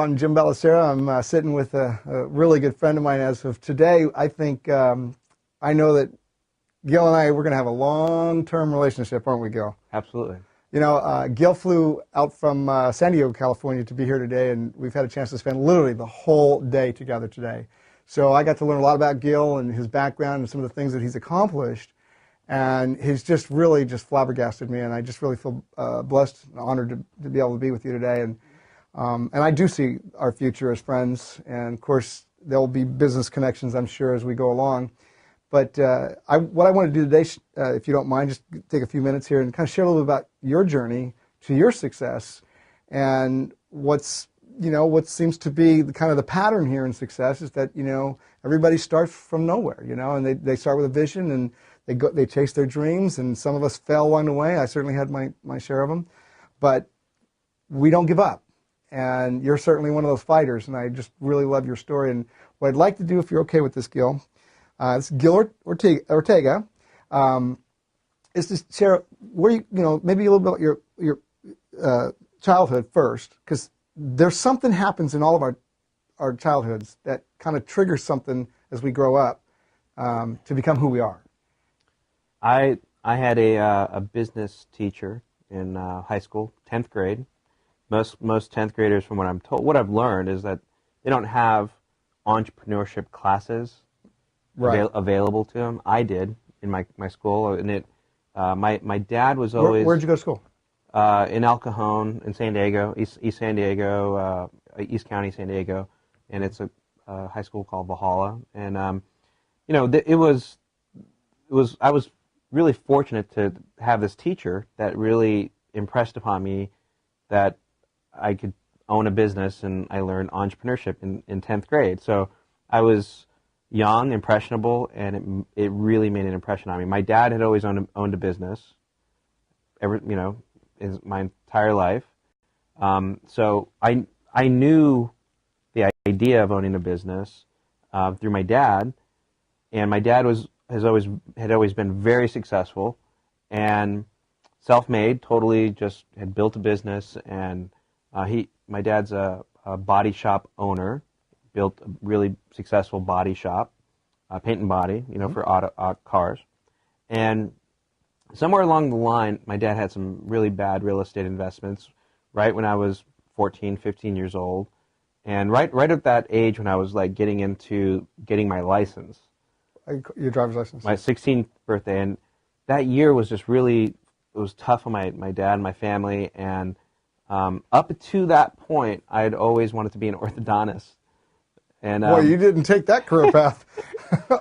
on Jim Ballestero. I'm sitting with a really good friend of mine as of today. I think, I know that Gil and I, we're going to have a long-term relationship, aren't we, Gil? Absolutely. You know, Gil flew out from San Diego, California to be here today, and we've had a chance to spend literally the whole day together today. So I got to learn a lot about Gil and his background and some of the things that he's accomplished. And he's just really just flabbergasted me, and I just really feel blessed and honored to be able to be with you today. And I do see our future as friends, and of course there'll be business connections, I'm sure, as we go along. But what I want to do today, if you don't mind, just take a few minutes here and kind of share a little bit about your journey to your success, and what seems to be kind of the pattern here in success is that everybody starts from nowhere, and they start with a vision and they chase their dreams, and some of us fail along the way. I certainly had my share of them, but we don't give up. And you're certainly one of those fighters, and I just really love your story. And what I'd like to do, if you're okay with this, Gil, it's Gil Ortega, is to share where maybe a little bit about your childhood first, because there's something happens in all of our childhoods that kind of triggers something as we grow up to become who we are. I had a business teacher in high school, 10th grade. Most 10th graders, from what I'm told, what I've learned is that they don't have entrepreneurship classes available to them. I did in my school, and my dad was always. Where'd you go to school? In El Cajon, in San Diego, East San Diego, East County, San Diego, and it's a high school called Valhalla. And I was really fortunate to have this teacher that really impressed upon me that I could own a business, and I learned entrepreneurship in 10th grade. So I was young, impressionable, and it really made an impression on me. My dad had always owned a business, my entire life. So I knew the idea of owning a business through my dad, and my dad had always been very successful and self-made. Totally, just had built a business, and my dad's a body shop owner. Built a really successful body shop, paint and body, for auto cars. And somewhere along the line, my dad had some really bad real estate investments right when I was 14, 15 years old. And right at that age when I was like getting my license. Your driver's license? My 16th birthday. And that year was just really, it was tough on my dad and my family. And up to that point, I had always wanted to be an orthodontist. And, boy, you didn't take that career path.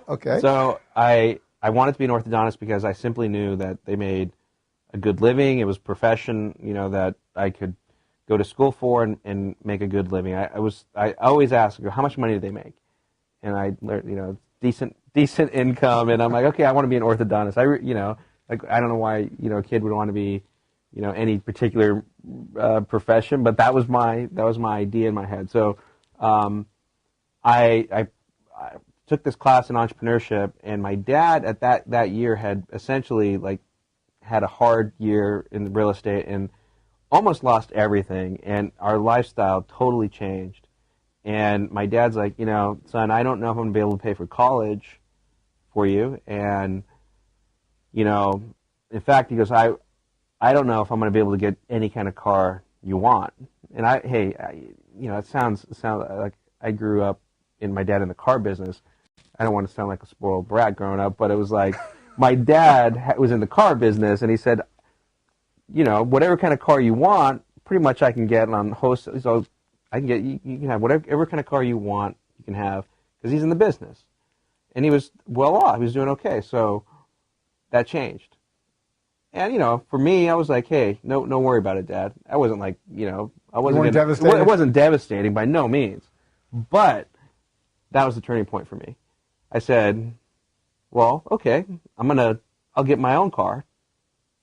Okay. So I wanted to be an orthodontist because I simply knew that they made a good living. It was a profession, that I could go to school for and make a good living. I always asked, how much money do they make? And I learned, decent income. And I'm like, okay, I want to be an orthodontist. I don't know why, a kid would want to be, any particular profession, but that was my idea in my head. So I took this class in entrepreneurship, and my dad at that year had essentially had a hard year in real estate and almost lost everything, and our lifestyle totally changed. And my dad's like, son, I don't know if I'm going to be able to pay for college for you, and in fact, he goes, I don't know if I'm going to be able to get any kind of car you want. And it sounds like I grew up in my dad in the car business. I don't want to sound like a spoiled brat growing up, but it was like my dad was in the car business, and he said, whatever kind of car you want, pretty much I can get on host. So I can get you can have whatever kind of car you want, you can have, because he's in the business, and he was well off. He was doing okay. So that changed, and for me, I was like, hey, no worry about it, Dad. I wasn't like I wasn't devastated. It wasn't devastating by no means, but that was the turning point for me. I said, well, okay, I'll get my own car.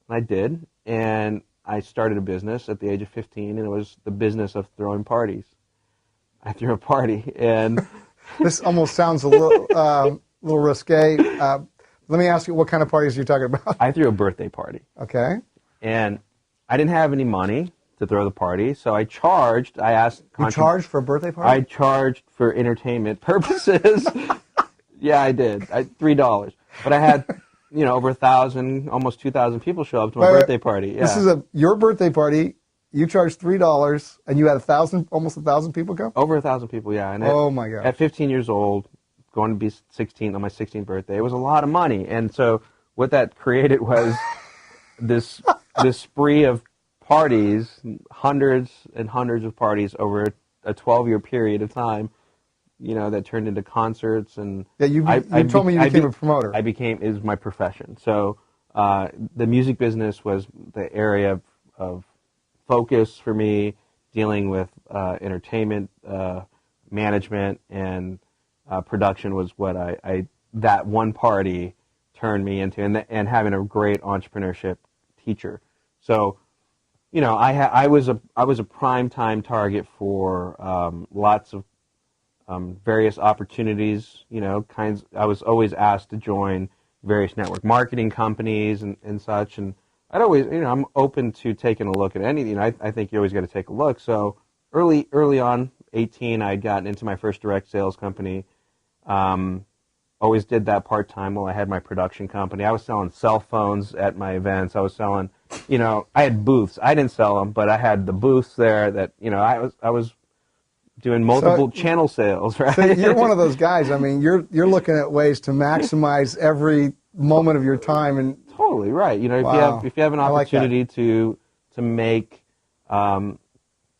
And I did, and I started a business at the age of 15, and it was the business of throwing parties. I threw a party, and this almost sounds a little risque. Let me ask you, what kind of parties are you talking about? I threw a birthday party. Okay. And I didn't have any money to throw the party. So I charged. I asked. You charged for a birthday party? I charged for entertainment purposes. Yeah, I did. $3, but I had, over 1,000, almost 2,000 people show up to my birthday party. Yeah. This is your birthday party. You charged $3, and you had almost 1,000 people come. Over 1,000 people, yeah. And oh my God! At 15 years old, going to be 16 on my 16th birthday, it was a lot of money. And so what that created was this spree of parties, hundreds and hundreds of parties over a 12-year period of time. That turned into concerts, and yeah, you told me you became a promoter. It was my profession. So the music business was the area of focus for me, dealing with entertainment management and production was what that one party turned me into, and having a great entrepreneurship teacher. So, I was a prime time target for lots of various opportunities, I was always asked to join various network marketing companies and such, and I'd always, I'm open to taking a look at anything. I think you always got to take a look. So early on, 18, I'd gotten into my first direct sales company. Always did that part-time while I had my production company. I was selling cell phones at my events. I was selling, I had booths. I didn't sell them, but I had the booths there that, I was doing multiple channel sales, right? So you're one of those guys. I mean, you're looking at ways to maximize every moment of your time. And totally right. wow. if you have an opportunity to make an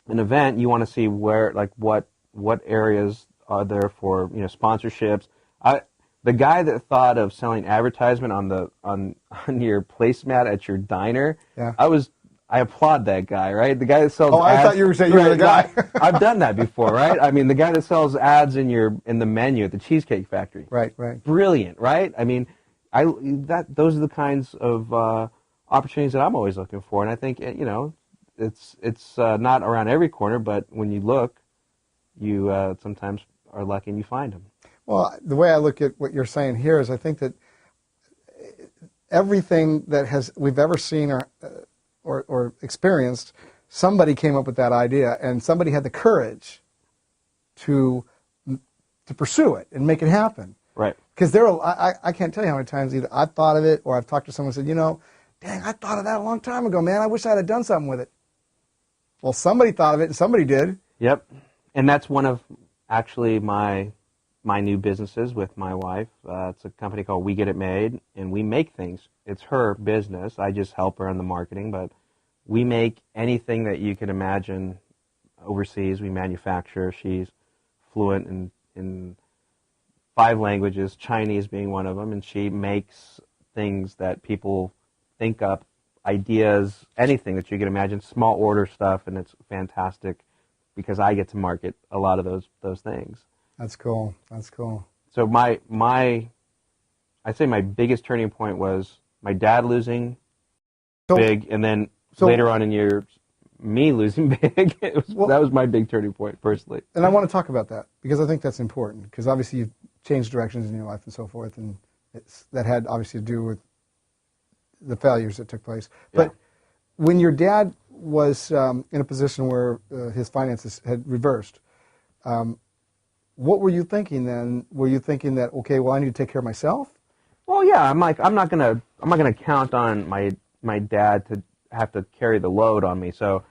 event, you want to see where, what areas are there for sponsorships. The guy that thought of selling advertisement on your placemat at your diner, yeah. I applaud that guy, right? The guy that sells ads. I thought you were saying you were the guy. I've done that before, right? I mean, the guy that sells ads in the menu at the Cheesecake Factory. Right. Brilliant, right? I mean, those are the kinds of opportunities that I'm always looking for, and I think it's not around every corner, but when you look, you sometimes are lucky and you find them. Well, the way I look at what you're saying here is I think that everything that we've ever seen or experienced, somebody came up with that idea, and somebody had the courage to pursue it and make it happen. Right. Because I can't tell you how many times either I've thought of it or I've talked to someone and said, dang, I thought of that a long time ago, man. I wish I'd have done something with it. Well, somebody thought of it and somebody did. Yep. And that's one of actually my new businesses with my wife. It's a company called We Get It Made, and we make things. It's her business. I just help her on the marketing, but we make anything that you can imagine overseas. We manufacture. She's fluent in 5 languages, Chinese being one of them, and she makes things that people think up, ideas, anything that you can imagine, small order stuff, and it's fantastic because I get to market a lot of those things. That's cool. That's cool. So I'd say my biggest turning point was my dad losing big, and then later on in years, me losing big. That was my big turning point, personally. And I want to talk about that because I think that's important, because obviously you've changed directions in your life and so forth, and that had obviously to do with the failures that took place. Yeah. But when your dad was in a position where his finances had reversed, what were you thinking then? Were you thinking that, okay, well, I need to take care of myself? Well, yeah, I'm not gonna count on my dad to have to carry the load on me. So,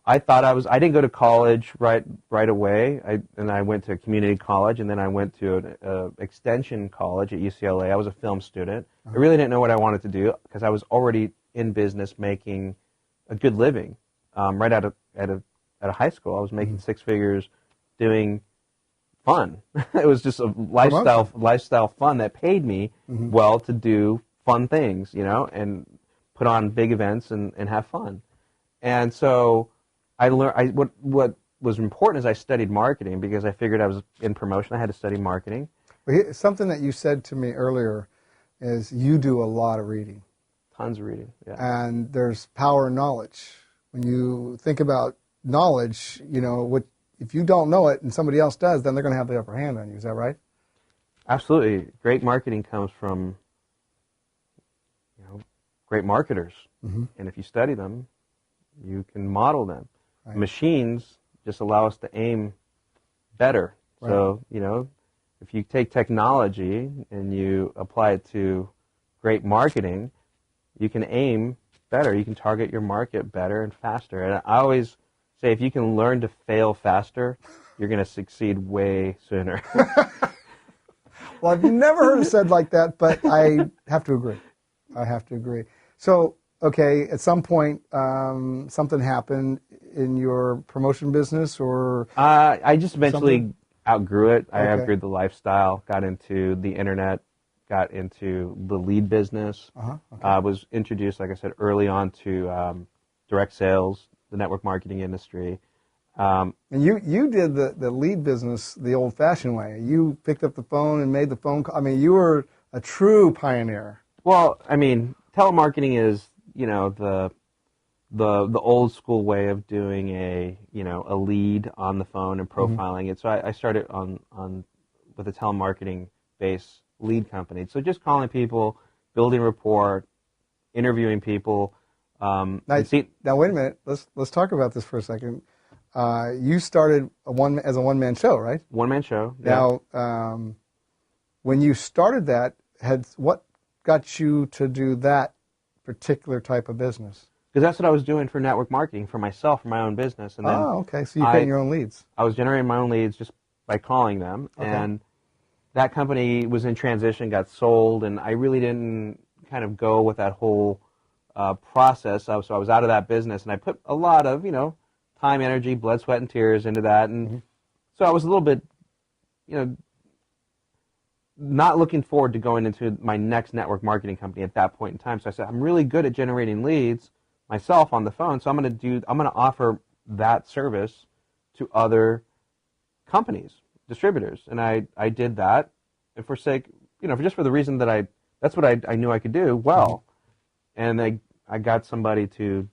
I thought I didn't go to college right away. I went to community college, and then I went to an extension college at UCLA. I was a film student. I really didn't know what I wanted to do because I was already in business, making a good living right out of high school. I was making 6 figures, doing fun. It was just a lifestyle fun that paid me well to do fun things, and put on big events and have fun. And so I learned. What was important is I studied marketing because I figured I was in promotion. I had to study marketing. Something that you said to me earlier is you do a lot of reading. Tons of reading. Yeah. And there's power in knowledge. When you think about knowledge, if you don't know it and somebody else does, then they're going to have the upper hand on you. Is that right? Absolutely. Great marketing comes from great marketers. Mm-hmm. And if you study them, you can model them. Right. Machines just allow us to aim better. Right. So, you know, if you take technology and you apply it to great marketing, you can aim better. You can target your market better and faster. And I always say if you can learn to fail faster, you're going to succeed way sooner. Well, I've never heard it said like that, but I have to agree. I have to agree. So, okay, at some point, something happened in your promotion business, or I just eventually something? outgrew it. I Okay. outgrew the lifestyle, got into the internet, got into the lead business. Okay. Was introduced, like I said, early on to direct sales, the network marketing industry. And you did the lead business the old-fashioned way. You picked up the phone and made the phone call. I mean, you were a true pioneer. Well, I mean, telemarketing is, you know, the old school way of doing a lead on the phone and profiling it. So I started on with a telemarketing based lead company. So just calling people, building rapport, interviewing people. Now, wait a minute. Let's talk about this for a second. You started as a one-man show, right? One-man show. Yeah. Now, when you started that, what got you to do that particular type of business? Because that's what I was doing for network marketing for myself, for my own business. And then okay. So you're getting your own leads. I was generating my own leads just by calling them. Okay. And that company was in transition, got sold, and I really didn't kind of go with that whole process. So I was out of that business, and I put a lot of, time, energy, blood, sweat, and tears into that. And so I was a little bit, not looking forward to going into my next network marketing company at that point in time. So I said, I'm really good at generating leads myself on the phone, so I'm going to offer that service to other companies, distributors. And I did that, and just for the reason that that's what I knew I could do well. And I got somebody to,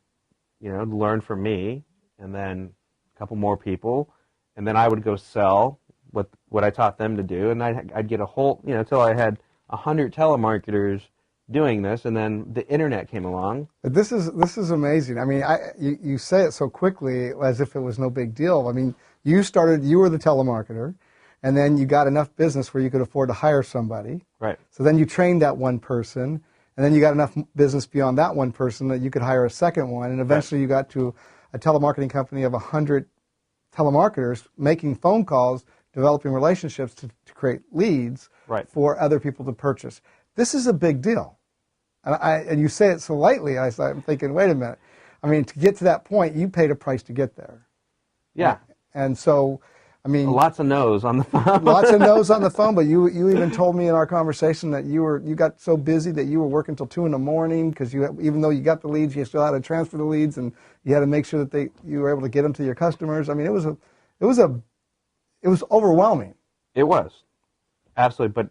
learn from me, and then a couple more people, and then I would go sell what I taught them to do, and I'd get a whole, till I had 100 telemarketers doing this, and then the internet came along. But this is amazing. I mean, you say it so quickly as if it was no big deal. I mean, you were the telemarketer, and then you got enough business where you could afford to hire somebody. Right. So then you trained that one person, and then you got enough business beyond that one person that you could hire a second one, and eventually you got to a telemarketing company of 100 telemarketers making phone calls, developing relationships to create leads for other people to purchase. This is a big deal. And you say it so lightly, I'm thinking, wait a minute. I mean, to get to that point, you paid a price to get there. Yeah. And so, I mean... Lots of no's on the phone. Lots of no's on the phone, but you even told me in our conversation that you got so busy that you were working till 2 in the morning because even though you got the leads, you still had to transfer the leads, and you had to make sure that you were able to get them to your customers. I mean, it was overwhelming. It was. Absolutely. But,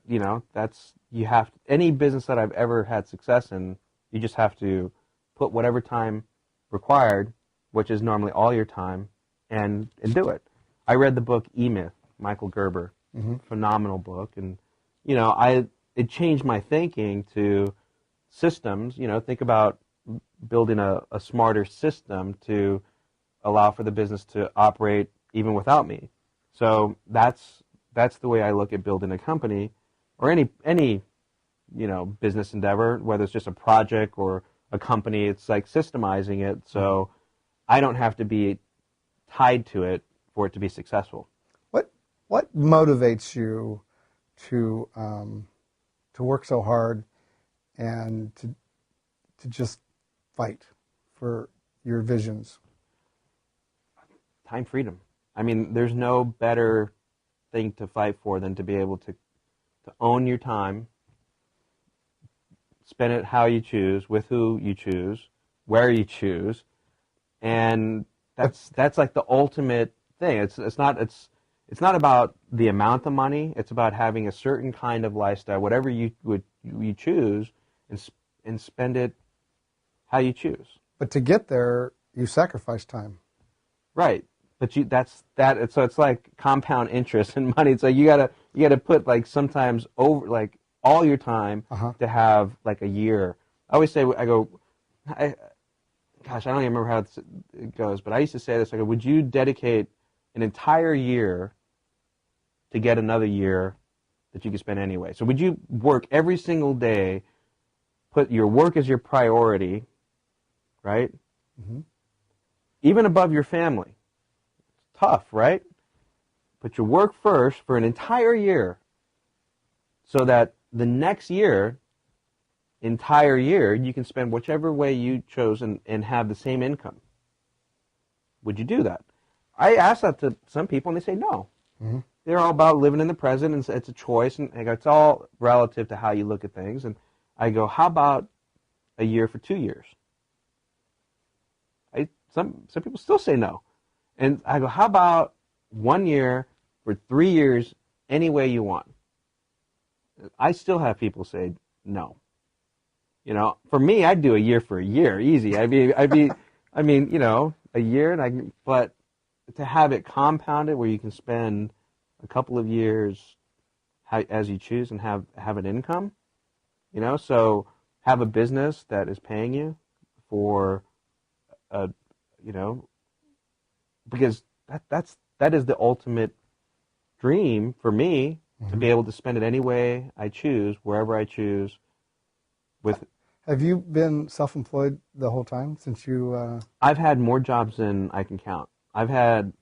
any business that I've ever had success in, you just have to put whatever time required, which is normally all your time, and do it. I read the book E-Myth, Michael Gerber, phenomenal book, and it changed my thinking to systems. Think about building a smarter system to allow for the business to operate even without me. So that's the way I look at building a company or any business endeavor, whether it's just a project or a company. It's like systemizing it so I don't have to be tied to it for it to be successful. What motivates you to work so hard and to just fight for your visions? Time freedom. I mean, there's no better thing to fight for than to be able to own your time, spend it how you choose, with who you choose, where you choose, and that's like the ultimate thing. It's not about the amount of money. It's about having a certain kind of lifestyle, whatever you choose, and spend it how you choose. But to get there, you sacrifice time. Right. But so it's like compound interest in money. It's like you gotta put like sometimes over like all your time to have like a year I always say, I, gosh, I don't even remember how it goes, but I used to say this. I go, would you dedicate an entire year to get another year that you could spend anyway? So would you work every single day, put your work as your priority, right? Mm-hmm. Even above your family. It's tough, right? Put your work first for an entire year so that the next entire year, you can spend whichever way you chose and have the same income. Would you do that? I ask that to some people, and they say no. Mm-hmm. They're all about living in the present, and it's a choice, and it's all relative to how you look at things. And I go, how about a year for 2 years? Some people still say no. And I go, how about 1 year for 3 years any way you want? I still have people say no. You know, for me, I'd do a year for a year, easy. I mean, you know, a year, but to have it compounded where you can spend a couple of years as you choose and have an income, you know, so have a business that is paying you for, you know, because that is the ultimate dream for me, to be able to spend it any way I choose, wherever I choose. Have you been self-employed the whole time since you? I've had more jobs than I can count. I've had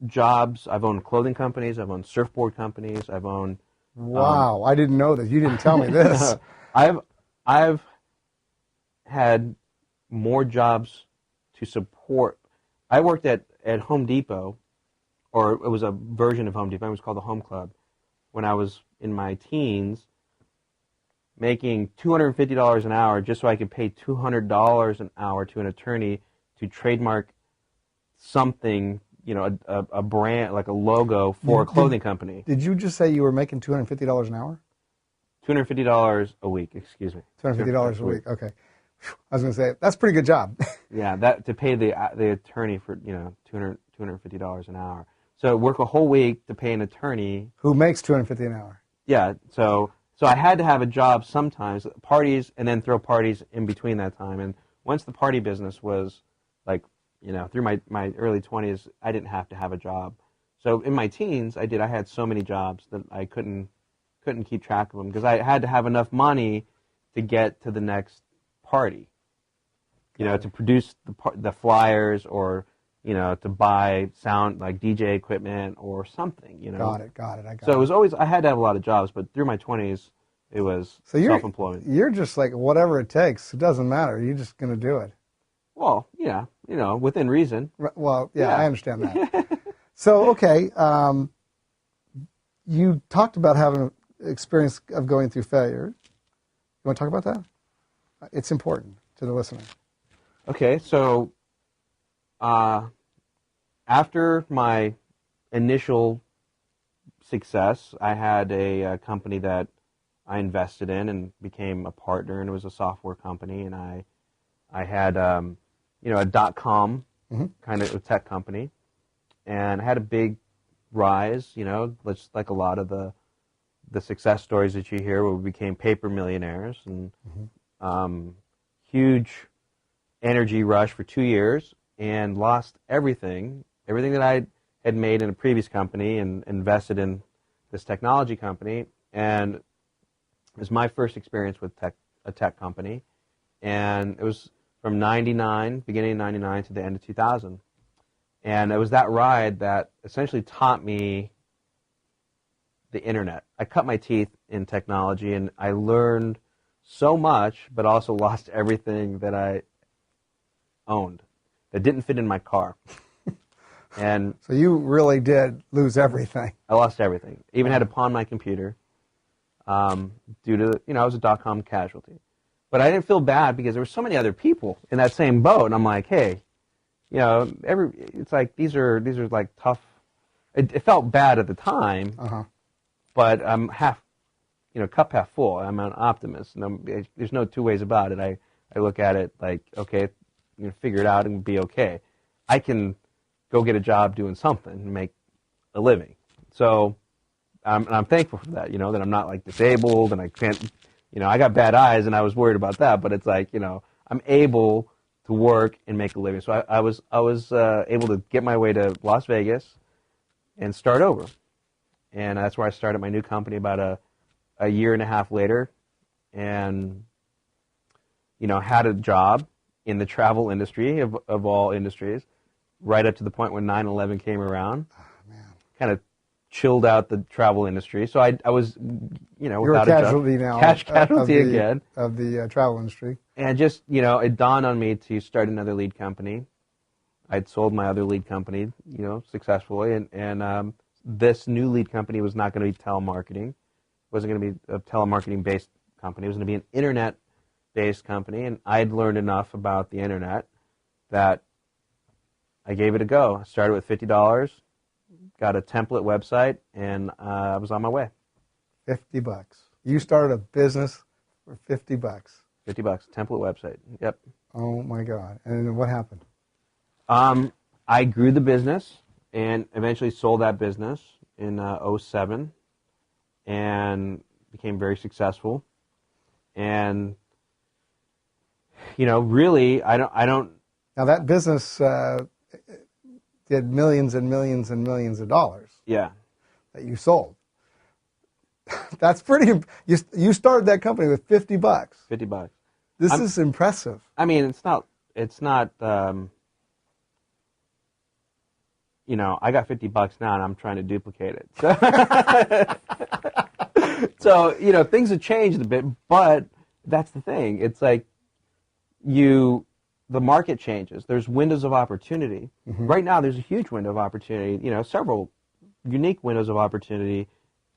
jobs. I've owned clothing companies. I've owned surfboard companies. I've owned. Wow, I didn't know that. You didn't tell me this. I've had more jobs to support. I worked at Home Depot, or it was a version of Home Depot. It was called the Home Club. When I was in my teens, making $250 an hour just so I could pay $200 an hour to an attorney to trademark something, you know, a brand, like a logo for a clothing company. Did you just say you were making $250 an hour? $250 a week, excuse me. $250 a week, okay. I was going to say, that's a pretty good job. Yeah, that to pay the attorney for, you know, $250 an hour. So work a whole week to pay an attorney. Who makes $250 an hour? Yeah, so I had to have a job sometimes, parties, and then throw parties in between that time. And once the party business was, like, you know, through my early 20s, I didn't have to have a job. So in my teens, I had so many jobs that I couldn't keep track of them because I had to have enough money to get to the next party. You know, to produce the flyers, or, you know, to buy sound, like DJ equipment or something, you know. Got it. So it was always, I had to have a lot of jobs, but through my 20s, it was self-employment. You're just like, whatever it takes, it doesn't matter. You're just going to do it. Well, yeah, you know, within reason. Well, yeah. I understand that. So, okay, you talked about having an experience of going through failure. You want to talk about that? It's important to the listener. Okay, so after my initial success, I had a company that I invested in and became a partner, and it was a software company, and I had you know, a .com kind of tech company, and I had a big rise, you know, just like a lot of the success stories that you hear, where we became paper millionaires, and huge energy rush for 2 years, and lost everything that I had made in a previous company and invested in this technology company. And it was my first experience with a tech company, and it was from beginning of 99 to the end of 2000. And it was that ride that essentially taught me the internet. I cut my teeth in technology, and I learned so much, but also lost everything that I owned that didn't fit in my car. And so you really did lose everything. I lost everything. Even had to pawn my computer due to, you know, I was a .com casualty. But I didn't feel bad because there were so many other people in that same boat, and I'm like, hey, you know, it's like these are like tough. It felt bad at the time, but I'm cup half full. I'm an optimist, and there's no two ways about it. I look at it like, okay, I'm gonna figure it out and be okay. I can go get a job doing something and make a living. So I'm thankful for that, you know, that I'm not like disabled and I can't I got bad eyes and I was worried about that, but it's like, I'm able to work and make a living. So I was able to get my way to Las Vegas and start over. And that's where I started my new company about a year and a half later, and had a job in the travel industry of all industries, right up to the point when 9/11 came around. Oh, man. Kind of chilled out the travel industry. So I was, You're without a a casualty job, now. casualty again. Of the travel industry. And just, it dawned on me to start another lead company. I'd sold my other lead company, successfully, and this new lead company was not going to be telemarketing. It wasn't going to be a telemarketing-based company. It was going to be an internet-based company, and I'd learned enough about the internet that I gave it a go. I started with $50, got a template website, and I was on my way. $50. You started a business for $50. $50, template website. Yep. Oh my God! And then what happened? I grew the business and eventually sold that business in 2007, and became very successful. And really, I don't. Now that business did millions and millions and millions of dollars. Yeah. That you sold. That's pretty. You started that company with $50. $50. This is impressive. I mean, it's not. I got $50 now, and I'm trying to duplicate it. So, things have changed a bit, but that's the thing. It's like the market changes. There's windows of opportunity. Mm-hmm. Right now, there's a huge window of opportunity. Several unique windows of opportunity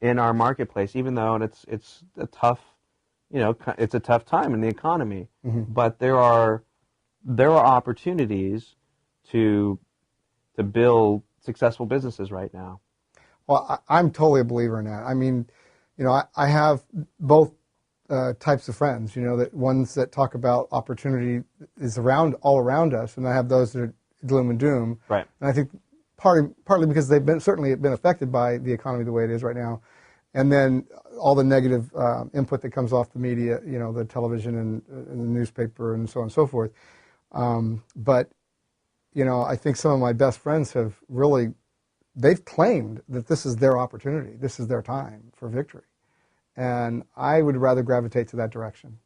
in our marketplace, even though it's a tough, it's a tough time in the economy. Mm-hmm. But there are opportunities to build successful businesses right now. Well, I'm totally a believer in that. I mean, I have both types of friends, that ones that talk about opportunity is all around us, and I have those that are gloom and doom. Right. And I think partly because they've certainly been affected by the economy the way it is right now, and then all the negative input that comes off the media, the television and the newspaper and so on and so forth. But I think some of my best friends have really, they've claimed that this is their opportunity. This is their time for victory. And I would rather gravitate to that direction.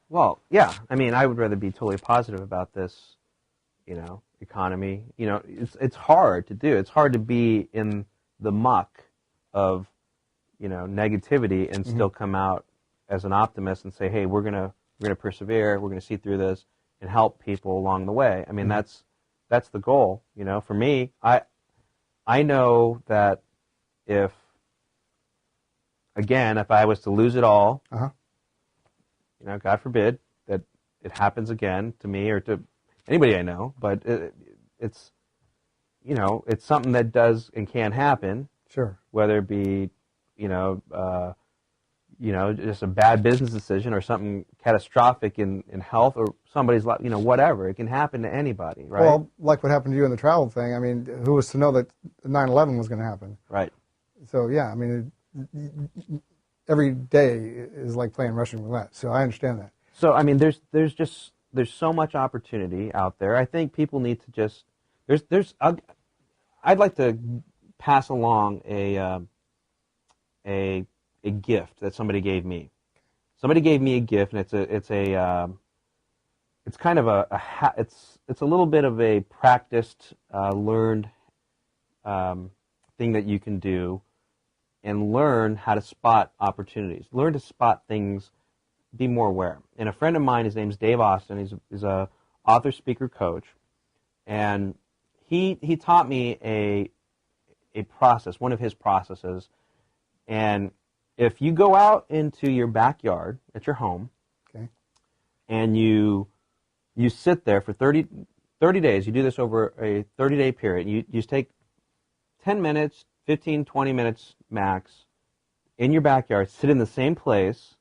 Well, yeah. I mean, I would rather be totally positive about this, economy. It's hard to do. It's hard to be in the muck of, negativity and still come out as an optimist and say, hey, we're gonna persevere. We're gonna see through this and help people along the way. I mean, that's the goal. For me, I know that if I was to lose it all, God forbid that it happens again to me or to anybody I know, but it's something that does and can happen. Sure. Whether it be, just a bad business decision or something catastrophic in health or somebody's life, whatever. It can happen to anybody, right? Well, like what happened to you in the travel thing, I mean, who was to know that 9/11 was going to happen? Right. So, yeah, I mean, every day is like playing Russian roulette, so I understand that. So, I mean, there's so much opportunity out there. I think people need to just, I'd like to pass along a gift that somebody gave me. Somebody gave me a gift, and it's kind of it's a little bit of a practiced, learned thing that you can do, and learn how to spot opportunities. Learn to spot things. Be more aware. And a friend of mine, his name's Dave Austin. He's a author, speaker, coach, and he taught me a process, one of his processes. And if you go out into your backyard at your home, okay, and you sit there for 30 days, you do this over a 30-day period, you just take 10 minutes, 15, 20 minutes max in your backyard, sit in the same place,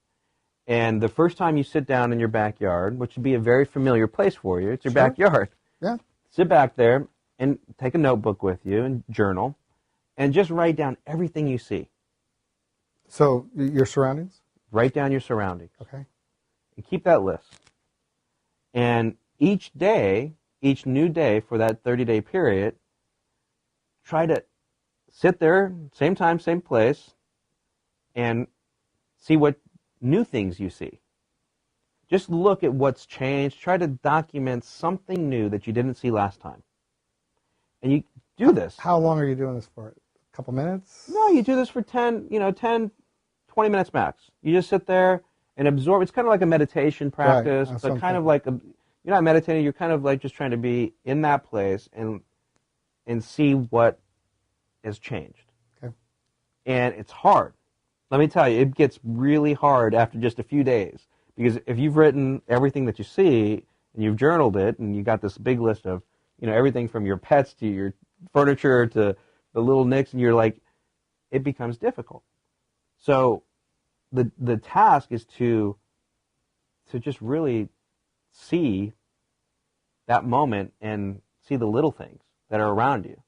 and the first time you sit down in your backyard, which would be a very familiar place for you, it's your backyard. Yeah. Sit back there and take a notebook with you and journal, and just write down everything you see. So your surroundings? Write down your surroundings. Okay. And keep that list. And each day, each new day for that 30-day period, try to sit there, same time, same place, and see what new things you see. Just look at what's changed. Try to document something new that you didn't see last time. And you do this. How long are you doing this for? A couple minutes? No, you do this for 10, 10, 20 minutes max. You just sit there and absorb. It's kind of like a meditation practice, Right. but kind of like you're not meditating. You're kind of like just trying to be in that place and see what has changed. Okay. And it's hard. Let me tell you, it gets really hard after just a few days. Because if you've written everything that you see and you've journaled it and you got this big list of, everything from your pets to your furniture to the little nicks, and you're like, it becomes difficult. So the task is to just really see that moment and see the little things that are around you.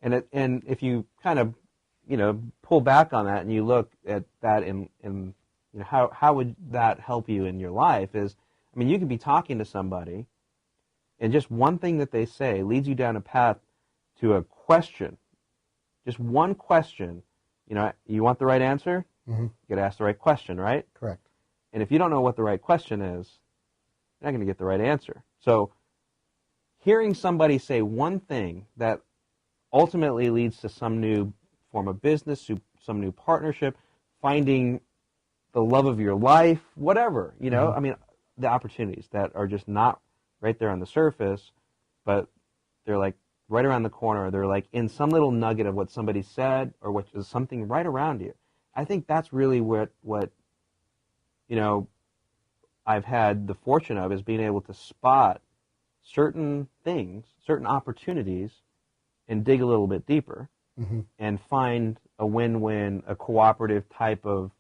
And if you kind of, pull back on that and you look at that in how would that help you in your life is, you could be talking to somebody and just one thing that they say leads you down a path to a question. Just one question. You want the right answer? Mm-hmm. You got to ask the right question, right? Correct. And if you don't know what the right question is, you're not going to get the right answer. So hearing somebody say one thing that ultimately leads to some new form of business, some new partnership, finding the love of your life, whatever, Mm-hmm. The opportunities that are just not right there on the surface, but they're like right around the corner. They're like in some little nugget of what somebody said or what is something right around you. I think that's really what I've had the fortune of, is being able to spot certain things, certain opportunities, and dig a little bit deeper, Mm-hmm. and find a win-win, a cooperative type of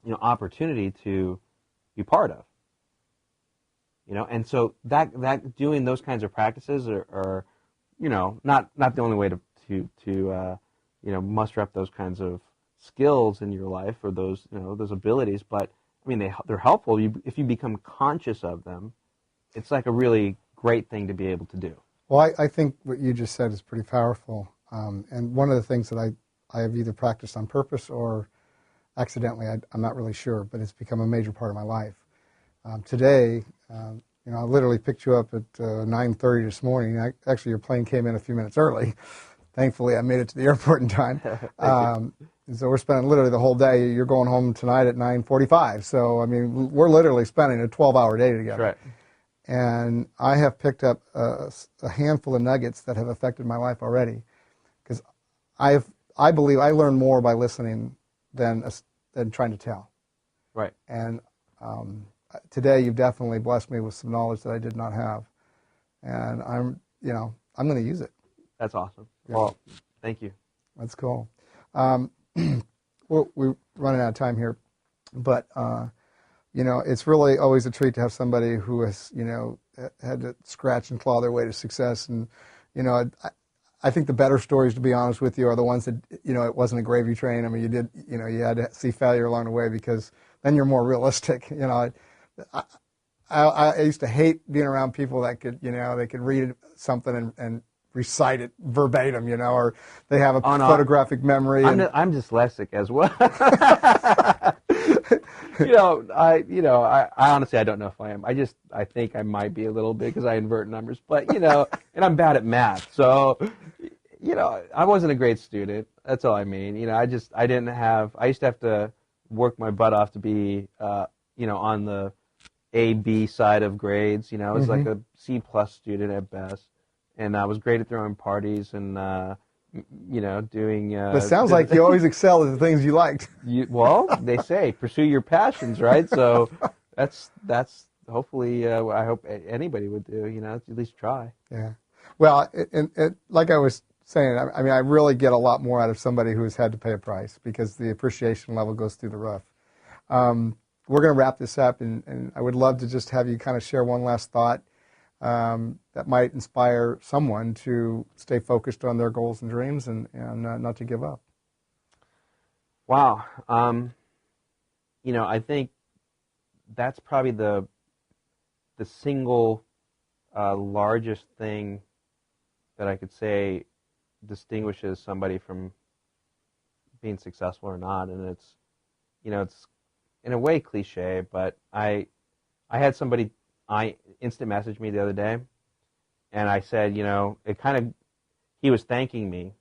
opportunity to be part of. And so that doing those kinds of practices are not the only way to muster up those kinds of skills in your life, or those those abilities, but they're helpful. If you become conscious of them, it's like a really great thing to be able to do. Well, I think what you just said is pretty powerful. And one of the things that I have either practiced on purpose or accidentally, I'm not really sure, but it's become a major part of my life. Today, I literally picked you up at 9:30 this morning. Actually, your plane came in a few minutes early. Thankfully, I made it to the airport in time. So we're spending literally the whole day. You're going home tonight at 9:45. So, we're literally spending a 12-hour day together. That's right. And I have picked up a handful of nuggets that have affected my life already. Because I believe I learn more by listening than trying to tell. Right. And today you've definitely blessed me with some knowledge that I did not have. And I'm going to use it. That's awesome. Yeah. Well, thank you. That's cool. We're running out of time here, but it's really always a treat to have somebody who has had to scratch and claw their way to success. And I think the better stories, to be honest with you, are the ones that it wasn't a gravy train. You had to see failure along the way, because then you're more realistic. I used to hate being around people that could they could read something and recite it verbatim, or they have a photographic memory. I'm dyslexic as well. I honestly, I don't know if I am. I think I might be a little bit, because I invert numbers, but and I'm bad at math. So, I wasn't a great student. That's all I mean. I used to have to work my butt off to be, on the A-B side of grades. I was like a C+ student at best. And I was great at throwing parties and, doing... But it sounds like you always excelled at the things you liked. Well, they say, pursue your passions, right? So that's hopefully, I hope anybody would do, at least try. Yeah. Well, like I was saying, I really get a lot more out of somebody who has had to pay a price, because the appreciation level goes through the roof. We're going to wrap this up, and I would love to just have you kind of share one last thought that might inspire someone to stay focused on their goals and dreams and not to give up. Wow. I think that's probably the single largest thing that I could say distinguishes somebody from being successful or not. And it's in a way cliche, but I had somebody instant message me the other day, and I said, he was thanking me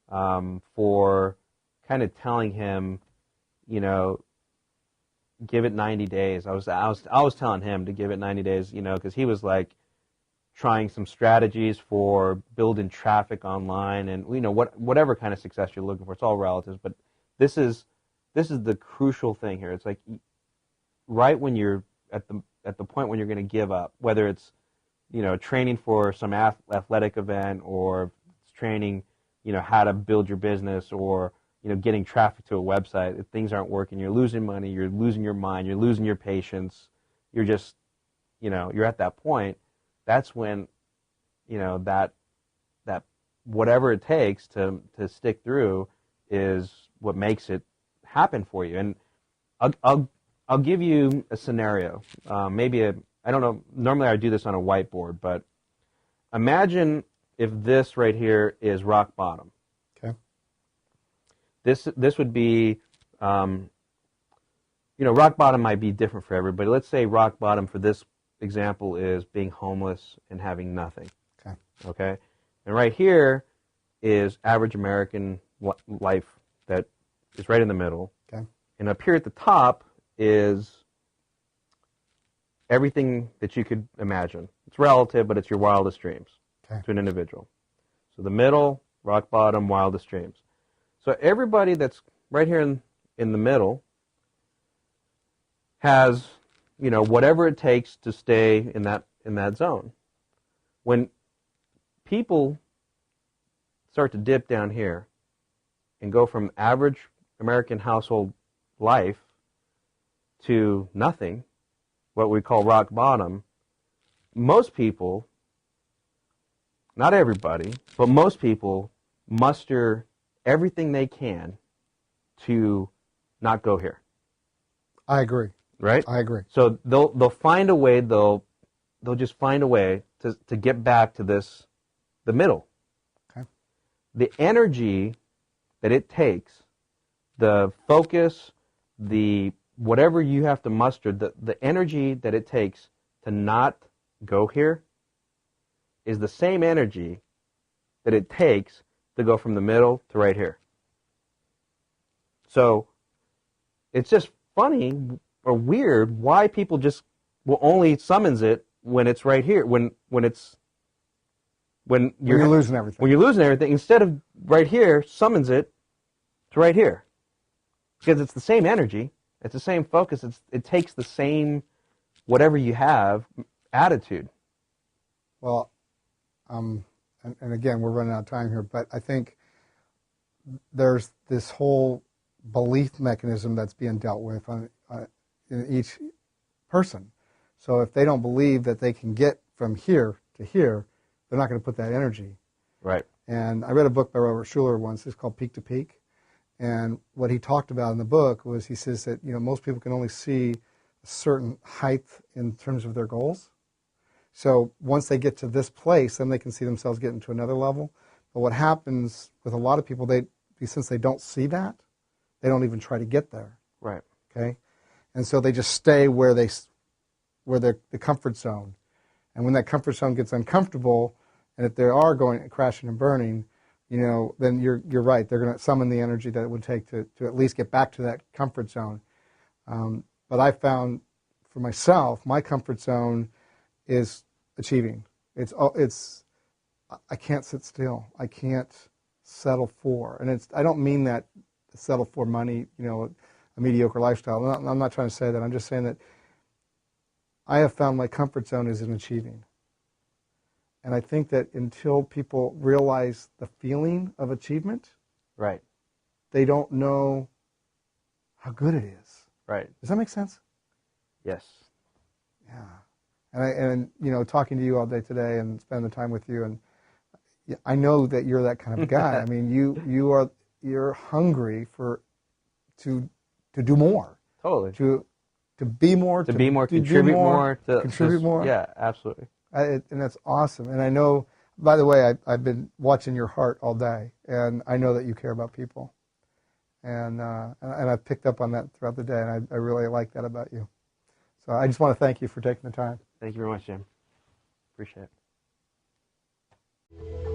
for kind of telling him, give it 90 days. I was telling him to give it 90 days, because he was like trying some strategies for building traffic online, and whatever kind of success you're looking for. It's all relative, but this is the crucial thing here. It's like right when you're at the point when you're going to give up, whether it's training for some athletic event, or it's training how to build your business, or getting traffic to a website. If things aren't working, you're losing money, you're losing your mind, you're losing your patience, you're just you're at that point. That's when that whatever it takes to stick through is what makes it happen for you. And I'll give you a scenario. I don't know, normally I do this on a whiteboard, but imagine if this right here is rock bottom. Okay. This would be, rock bottom might be different for everybody. Let's say rock bottom for this example is being homeless and having nothing. Okay. Okay? And right here is average American life that is right in the middle. Okay. And up here at the top is everything that you could imagine. It's relative, but it's your wildest dreams to an individual. So the middle, rock bottom, wildest dreams. So everybody that's right here in the middle has, whatever it takes to stay in that zone. When people start to dip down here and go from average American household life to nothing, what we call rock bottom, most people, not everybody, but most people muster everything they can to not go here. I agree. Right? I agree. So they'll find a way, they'll just find a way to get back to the middle. Okay. The energy that it takes, the focus, the whatever you have to muster, the energy that it takes to not go here is the same energy that it takes to go from the middle to right here. So it's just funny or weird why people just will only summons it when it's right here, when you're losing everything. When you're losing everything, instead of right here, summons it to right here. Because it's the same energy, it's the same focus, it takes the same whatever you have attitude. Well, and again, we're running out of time here, but I think there's this whole belief mechanism that's being dealt with in each person. So if they don't believe that they can get from here to here, they're not going to put that energy. Right. And I read a book by Robert Schuller once. It's called Peak to Peak. And what he talked about in the book was, he says that most people can only see a certain height in terms of their goals. So once they get to this place, then they can see themselves getting to another level. But what happens with a lot of people, since they don't see that, they don't even try to get there. Right. Okay. And so they just stay where they're the comfort zone. And when that comfort zone gets uncomfortable, and if they are going crashing and burning, then you're right. They're going to summon the energy that it would take to at least get back to that comfort zone. But I found for myself, my comfort zone is achieving. I can't sit still. I can't settle for. And I don't mean that settle for money, a mediocre lifestyle. I'm not trying to say that. I'm just saying that I have found my comfort zone is in achieving. And I think that until people realize the feeling of achievement, right, they don't know how good it is. Right. Does that make sense? Yes. Yeah. And talking to you all day today and spending the time with you, and I know that you're that kind of guy. I mean, you're hungry to do more. Totally. To be more, To be more, do contribute more, to contribute just, more. yeah, absolutely. And that's awesome. And I know, by the way, I've been watching your heart all day, and I know that you care about people. And I've picked up on that throughout the day, and I really like that about you. So I just want to thank you for taking the time. Thank you very much, Jim. Appreciate it.